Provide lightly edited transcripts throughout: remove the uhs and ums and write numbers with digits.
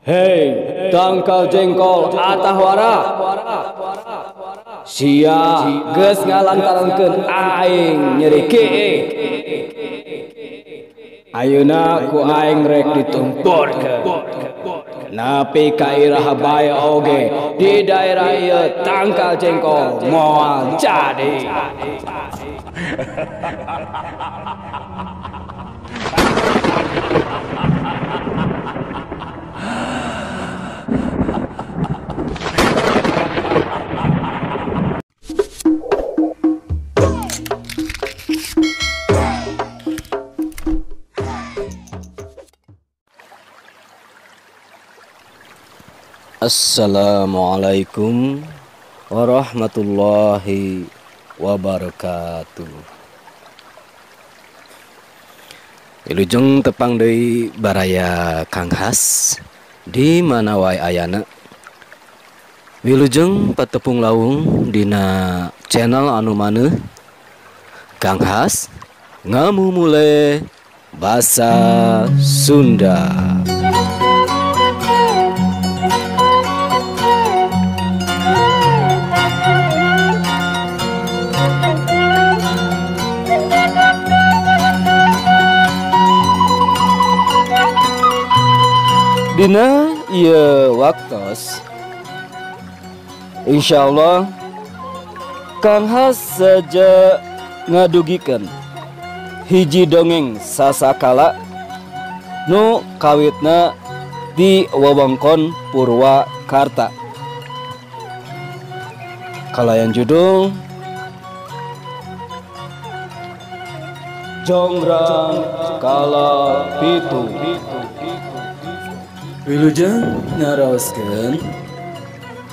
Hei, tangkal jengkol atahwara. Sia geus ngalantarankeun aing nyerike. Ayeuna ku aing rek ditumpurkeun. Napi ka iraha bae oge di daerah ieu tangkal jengkol moal jadi. Assalamualaikum warahmatullahi wabarakatuh. Wilujeng tepang deui baraya Kang Has di mana wae ayana. Wilujeng patepung lawung dina channel anu maneuh Kang Has ngamumule basa Sunda. Dina ieu waktos insyaallah Kang Has saja ngadugikeun hiji dongeng sasakala nu kawitna di wewengkon Purwakarta. Kalayan judul Jonggrang Kala Pitu. Wilujeng ngaraoskeun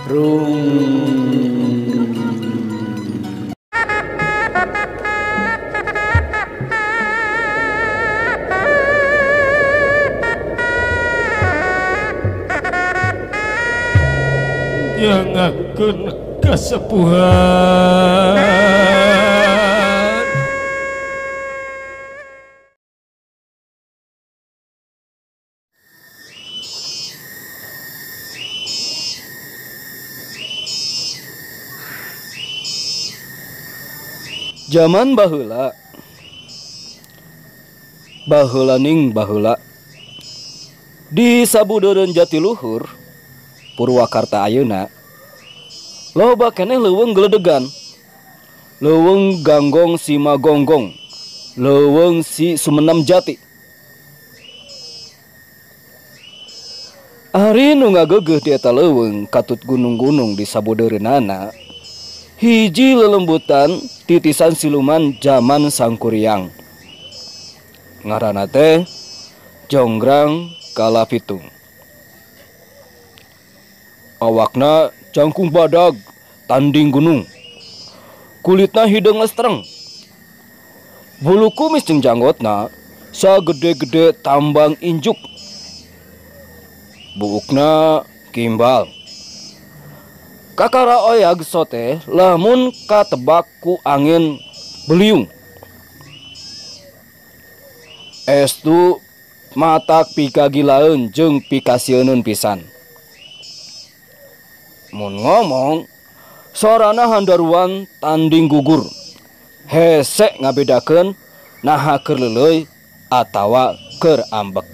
rung. Nyangakeun kasepuhan. Zaman baheula ning baheula di sabudeureun Jatiluhur Purwakarta ayeuna loba keneh leuweung geledegan, leuweung Ganggong si Magonggong, leuweung si Sumenam Jati. Ari nu ngageugeuh di eta leuweung katut gunung-gunung di sabudeureunana hiji lelembutan titisan siluman zaman Sangkuriang. Ngaranna teh Jonggrang Kala Pitu. Awakna jangkung badag tanding gunung. Kulitna hideung lestreng. Bulu kumis jeung janggotna sagede-gede tambang injuk. Buukna kimbal. Kakara oyag sote lamun katebak ku angin beliung. Estu matak pikagilaeun jeung pikasieunun pisan. Mun ngomong sorana handaruan tanding gugur. Hese ngabedakeun naha keur leuleuy atawa keur ambek.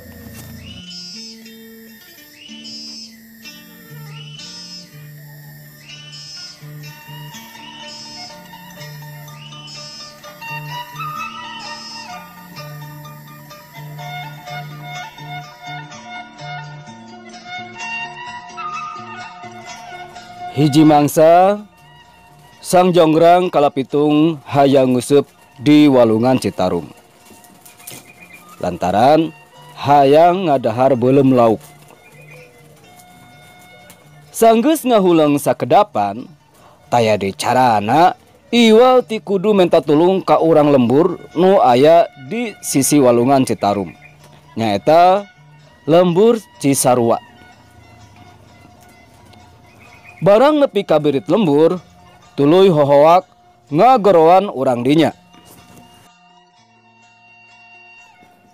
Hiji mangsa Sang Jonggrang Kala Pitung hayang nguseup di Walungan Citarum. Lantaran hayang ngadahar beuleum lauk. Sanggeus ngahuleung sakedapan, taya di carana iwal ti kudu menta tulung ka urang lembur nu aya di sisi Walungan Citarum. Nyaeta lembur Cisarua. Barang nepi ka birit lembur, tuluy hohoak ngagoroan urang dinya.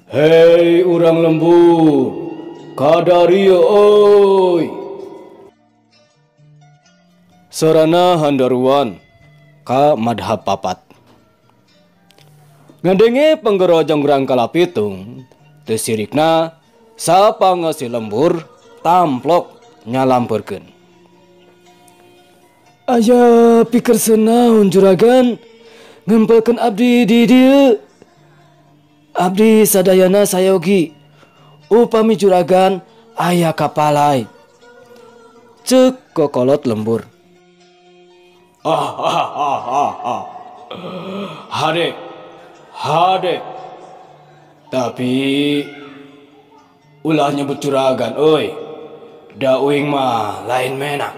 Hei urang lembur, Kadario oi. Sorana handaruan ka madhab papat. Ngandenge penggero Jonggrang Kalapitung, teu sirikna sapangeusi lembur tamplok nyalampeurkeun. Aya pikir senaon juragan ngempelkeun abdi di dieu. Abdi sadayana sayogi upami juragan aya kapalai. Ceuk kokolot lembur. Hade. Tapi ulah nyebut juragan euy. Da uing mah lain mena.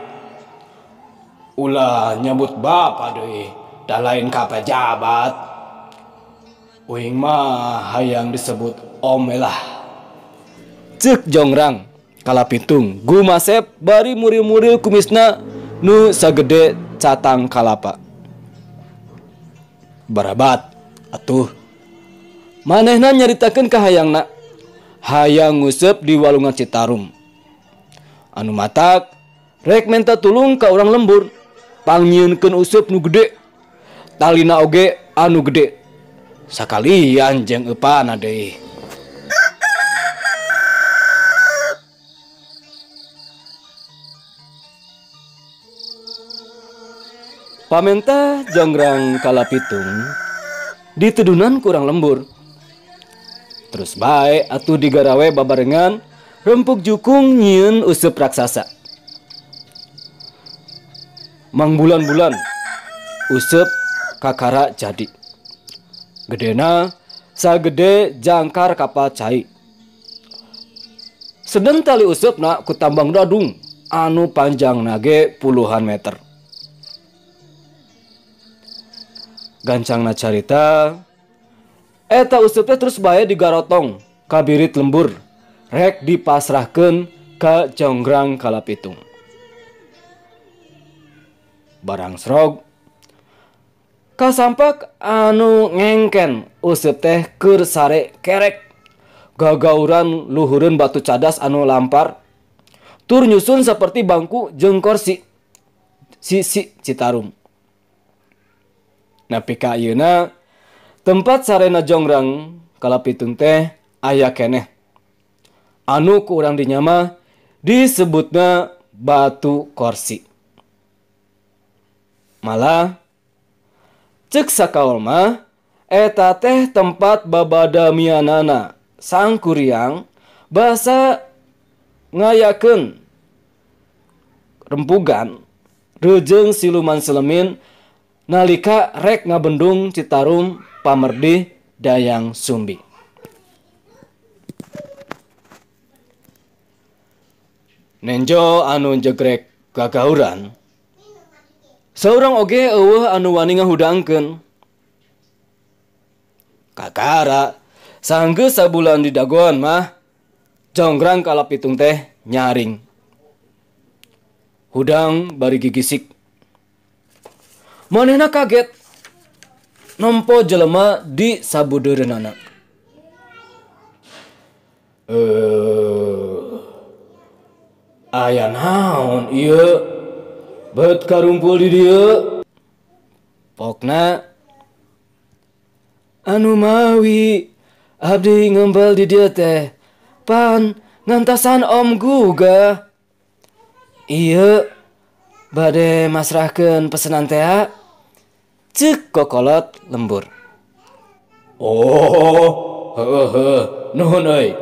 Ulah nyebut bapa deui, da lain ka pejabat. Uing mah hayang disebut om lah. Ceuk Jonggrang Kalapitung gumasep bari muril-muril kumisna nu sagede catang kalapa. Barabat atuh manehna nyaritakeun ka hayangna hayang nguseup di walungan Citarum. Anu matak rek menta tulung ka urang lembur pangyieunkeun useup nu gede, talina oge anu gede, sakalian jeung eupana deui. Pamenta Jonggrang Kalapitung ditudunan kurang lembur. Terus bae atuh digarawe babarengan rempuk jukung nyieun useup raksasa. Mang bulan-bulan useup kakara jadi. Gedena sagede jangkar kapal cai. Sedeng tali useupna ku tambang dadung anu panjangna ge puluhan meter. Gancangna carita eta useup terus bae digarotong ka birit lembur rek dipasrahkeun ka Jonggrang Kalapitung. Barang srog kasampak anu ngengken useup teh keur sare kerek gagauran luhureun batu cadas anu lampar tur nyusun saperti bangku jeung kursi si Citarum. Nepi ka ayeuna tempat sarena Jonggrang Kalapitung teh aya keneh anu ku urang dinya mah disebutna batu kursi. Malah ceuk sakaol mah eta teh tempat babadamianana Sangkuriang basa ngayakeun rempugan reujeng siluman selemin nalika rek ngabendung Citarum pamerdi Dayang Sumbi. Nenjo anu jegrek gagauran saurang oge eueuh anu wani ngahudangkeun. Kakara sanggeus sabulan di dagoan mah Jonggrang Kalapitung teh nyaring. Hudang bari gigisik. Manehna kaget nompo jelema di sabudeureunana. Aya naon ieu? Beut karumpul di dieu. Pokna anu mawi abdi ngembal di dieu teh pan ngantasan om guga. Ieu bade masrahkeun pesenan teh. Ceuk kokolot lembur. Oh, heueuh, nuhun euy.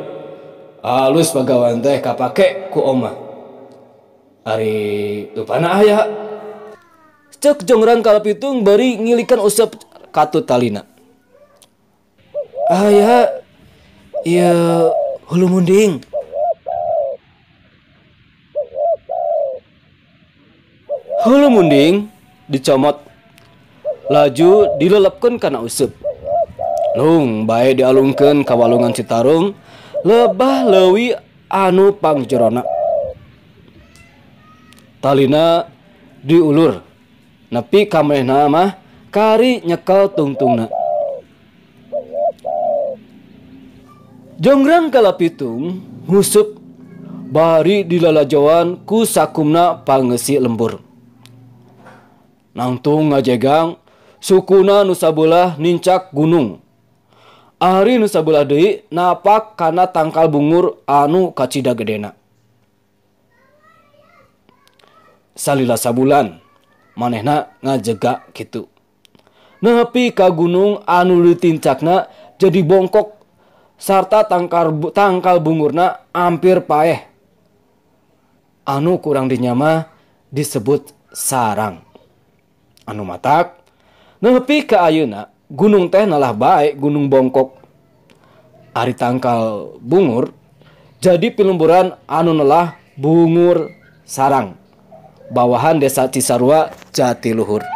Alus pagawean teh kapake ku omah. Ari tupana aya. Ceuk Jonggrang Kalapitung bari ngilikan useup katut talina. Aya ieu hulu munding. Hulu munding dicomot laju dilelepkeun kana useup. Lung bae dialungkeun ka walungan Citarum lebah leuwih anu pangjerona. Talina diulur nepi ka manehna mah kari nyekel tungtungna. Jonggrang Kalapitung ngusup bari dilalajoan ku sakumna pangeusi lembur. Nangtung ngajegang sukuna nu sabelah nincak gunung. Ari nu sabelah deui napak kana tangkal bungur anu kacida gedena. Salila sabulan manehna ngajega kitu. Nepi ka gunung anu ditincakna jadi bongkok sarta tangkal bungurna hampir paeh. Anu kurang dinyama disebut sarang. Anu matak nepi ka ayeuna gunung teh nalah bae gunung bongkok. Ari tangkal bungur jadi pilumburan anu nalah bungur sarang. Bawahan Desa Cisarua, Jatiluhur.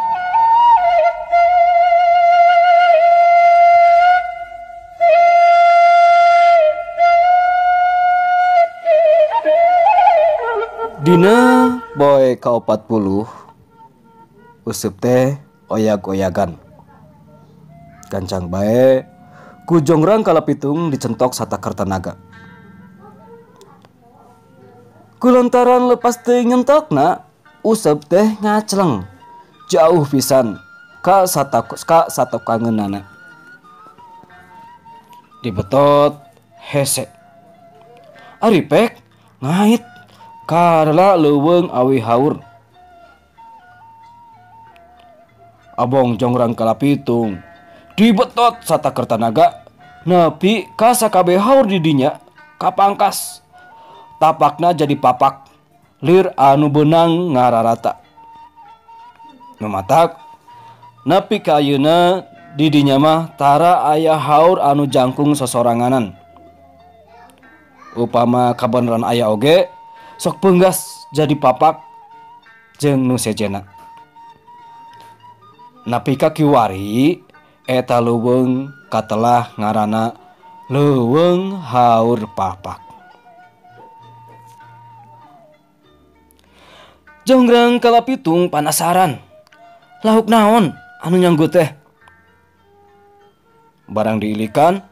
Dina boy ka-40 useup teh oyag-oyagan. Gancang bae ku jongrang kalapitung dicentok Satakartanaga. Kulantaran lepas teh nyentokna, useup teh ngacleng jauh pisan ka satokangeunana. Dibetot hese. Ari pek ngait karela leuweung awi haur. Abong jongrang kalapitung dibetot Satakartanaga nepi ka sakabeh haur di dinya kapangkas. Tapakna jadi papak lir anu beunang ngararata. Nu matak nepi ka ayeuna di dinya mah tara aya haur anu jangkung sosoranganan. Upama kabeneran aya oge sok peunggas jadi papak jeung nu sejena. Napi ka kiwari eta leuweung katelah ngaranna leuweung haur papak. Jongrang kalapitung panasaran. Lauk naon anu nyanggut teh? Barang diilikan,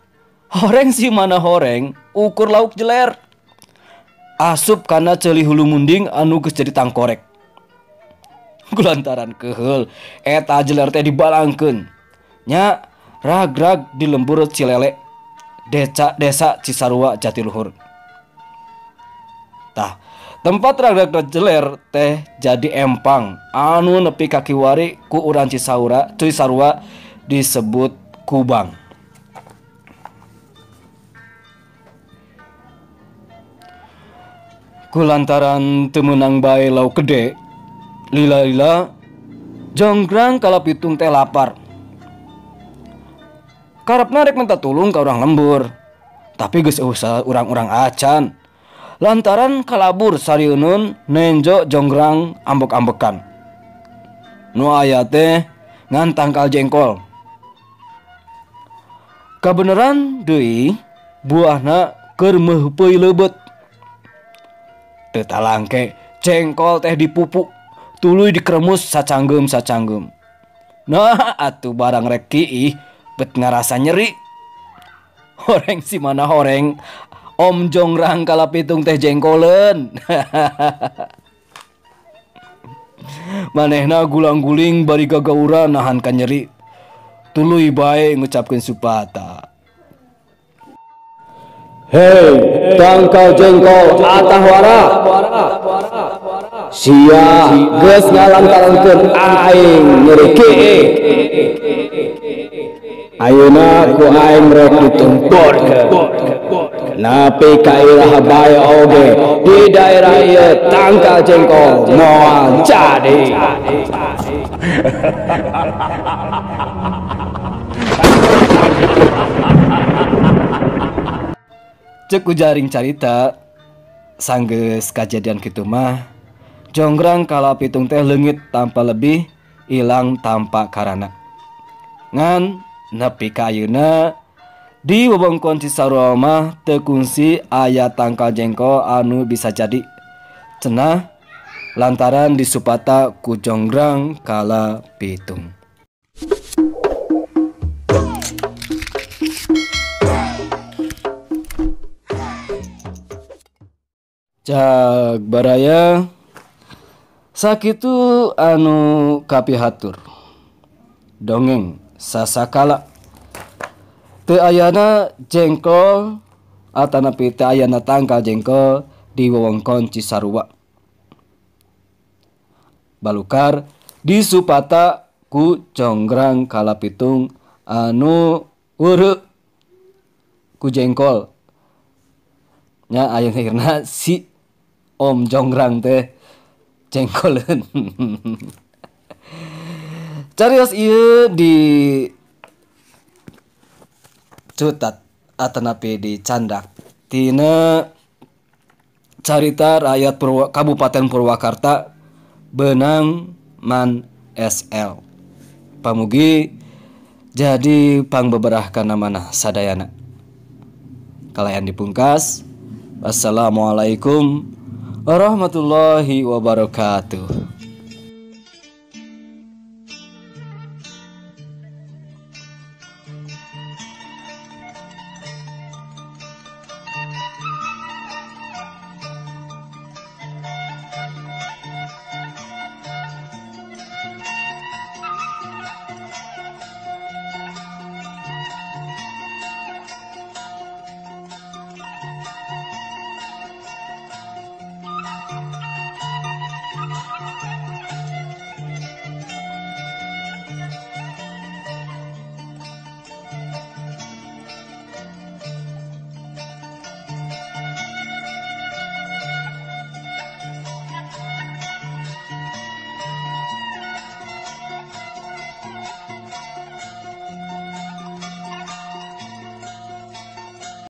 horeng si mana horeng ukur lauk jeler. Asup kana ceuli hulu munding anu geus jadi tangkorek. Kulantaran keheul eta jeler teh dibalangkeun. Nya ragrag di lembur Cilele, Desa Cisarua, Jatiluhur. Tah, tempat ragrag jeler teh jadi empang anu nepi ka kiwari ku urang Cisarua disebut kubang. Kulantaran teu meunang bae lauk gede, lila-lila jongrang kalapitung teh lapar. Karepna rek minta tulung ka urang lembur, tapi geus usah urang-urang acan. Lantaran kalabur sarieun nenjo jongrang ambek-ambekan. Nu aya teh ngan tangkal jengkol. Kabeneran deui buahna keur meupeui leubet. Teu talangke jengkol teh dipupuk, tuluy dikremus sacanggeum. Nah atuh barang rek kiih bet ngarasa nyeri. Horeng si mana horeng om jongrang kalapitung teh jengkoleun. Manehna gulang-guling bari gagaura nahan ka nyeri. Tuluy bae ngucapkeun supata. Hei, tangkal jengkol atah wara. Sia geus ngalantarankeun aing nyeri kieu. Ayeuna ku aing rek ditumpurkeun. Napi ka iraha bae oge di daerah ieu tangkal jengkol moal jadi. Cek jaring carita sanggeus kajadian kitu mah jongrang kalapitung teh leungit tanpa lebih ilang tanpa karana. Ngan nepi ka ayeuna di wewengkon Cisarua mah teu kungsi aya tangkal jengkol anu bisa jadi cenah lantaran disupata ku jongrang kalapitung. Cak baraya sakitu anu kapihatur dongeng sasakala teu ayana jengkol atanapi teu ayana tangkal jengkol di wewengkon Cisarua. Balukar disupata ku conggrang kalapitung anu weureu ku jengkol nya ayeuna si Om Jonggrang teh jengkoleun. Carios ieu di cutat atanapi dicandak tina carita rakyat Kabupaten Purwakarta Benang Man SL. Pamugi jadi pangbeberahkan namana sadayana. Kalayan dipungkas. Wassalamualaikum warahmatullahi wabarakatuh.